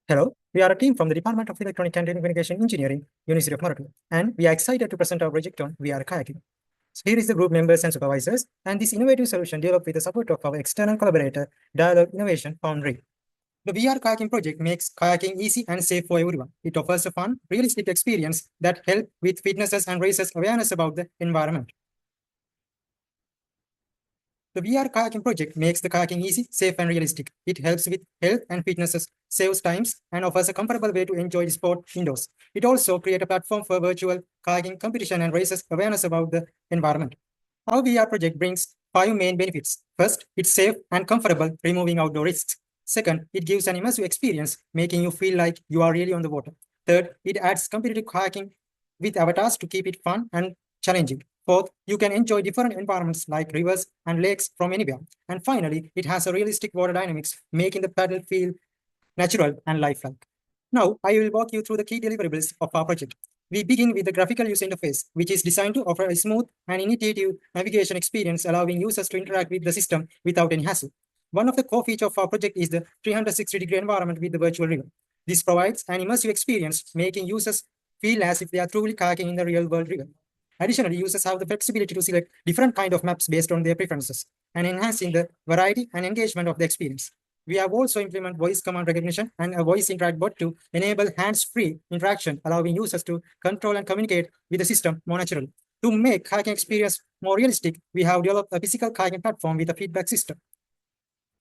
Hello, we are a team from the Department of Electronic and Telecommunication Engineering, University of Marathi, and we are excited to present our project on RealityKayaking. So here is the group members and supervisors, and this innovative solution developed with the support of our external collaborator, Dialogue Innovation Foundry. The VR kayaking project makes kayaking easy and safe for everyone. It offers a fun, realistic experience that helps with fitnesses and raises awareness about the environment. The VR kayaking project makes the kayaking easy, safe, and realistic. It helps with health and fitness, saves times, and offers a comfortable way to enjoy the sport indoors. It also creates a platform for virtual kayaking competition and raises awareness about the environment. Our VR project brings 5 main benefits. First, it's safe and comfortable, removing outdoor risks. Second, it gives an immersive experience, making you feel like you are really on the water. Third, it adds competitive kayaking with avatars to keep it fun and challenging. Fourth, you can enjoy different environments like rivers and lakes from anywhere. And finally, it has a realistic water dynamics, making the paddle feel natural and lifelike. Now, I will walk you through the key deliverables of our project. We begin with the graphical user interface, which is designed to offer a smooth and intuitive navigation experience, allowing users to interact with the system without any hassle. One of the core features of our project is the 360-degree environment with the virtual river. This provides an immersive experience, making users feel as if they are truly kayaking in the real-world river. Additionally, users have the flexibility to select different kinds of maps based on their preferences and enhancing the variety and engagement of the experience. We have also implemented voice command recognition and a voice interact bot to enable hands-free interaction, allowing users to control and communicate with the system more naturally. To make kayaking experience more realistic, we have developed a physical kayaking platform with a feedback system.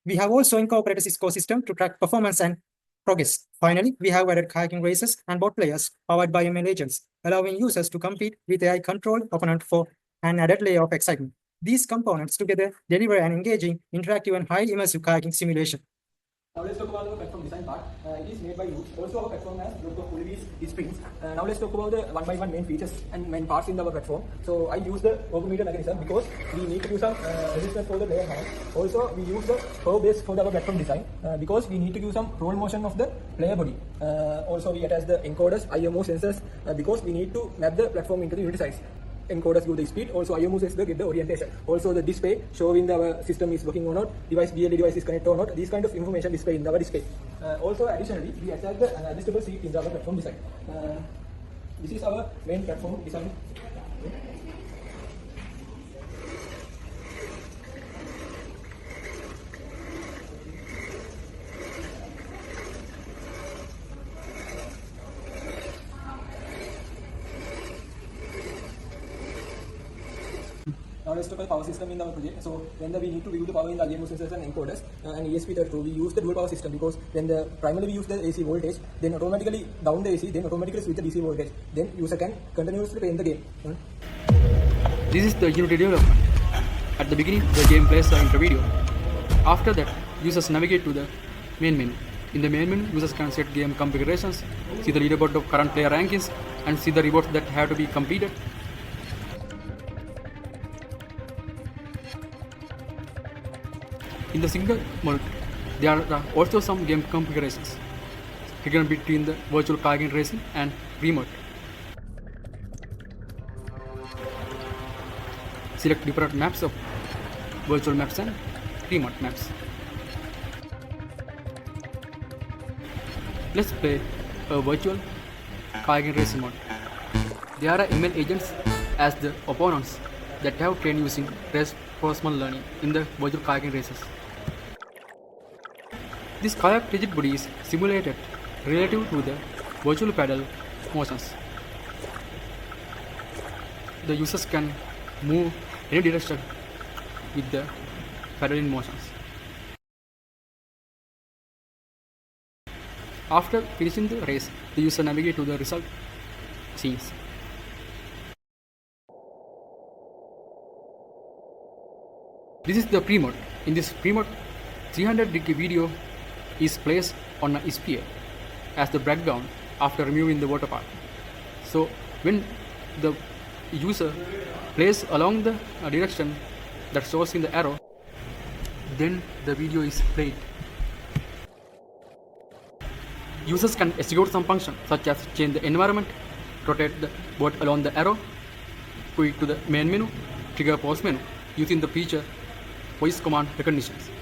We have also incorporated a Cisco system to track performance and progress. Finally, we have added kayaking races and boat players powered by ML agents, allowing users to compete with AI-controlled opponent for an added layer of excitement. These components together deliver an engaging, interactive, and highly immersive kayaking simulation. Now let's talk about the platform design part. It is made by you. Also our platform has lots of ULEVs screens. Now let's talk about the one by one main features and main parts in our platform. So I use the odometer mechanism because we need to do some resistance for the player hand. Also we use the curve base for our platform design because we need to do some roll motion of the player body. Also we attach the encoders, IMO sensors because we need to map the platform into the unit size. Encoders give the speed, also IMU sensor give the orientation. Also the display showing our system is working or not, device BLE device is connected or not, these kind of information display in our display. Also additionally, we attach the adjustable seat in our platform design. This is our main platform design. Now let's talk about power system in our project. So when we need to view the power in the IMO sensors and encoders and ESP32, we use the dual power system because when the primarily we use the AC voltage, then automatically down the AC, then automatically switch the DC voltage. Then user can continuously play in the game. This is the Unity development. At the beginning, the game plays the intro video. After that, users navigate to the main menu. In the main menu, users can set game configurations, see the leaderboard of current player rankings, and see the rewards that have to be completed. In the single mode, there are also some game configurations hidden between the virtual kayaking racing and remote. Select different maps of virtual maps and remote maps. Let's play a virtual kayaking racing mode. There are ML agents as the opponents that have trained using reinforcement learning in the virtual kayaking races. This kayak rigid body is simulated relative to the virtual paddle motions. The users can move any direction with the paddling motions. After finishing the race, the user navigates to the result scenes. This is the pre-mode. In this pre-mode, 300-degree video is placed on a sphere as the background after removing the water part. So when the user plays along the direction that shows in the arrow, then the video is played. Users can execute some function such as change the environment, rotate the boat along the arrow, quick to the main menu, trigger pause menu using the feature voice command recognitions.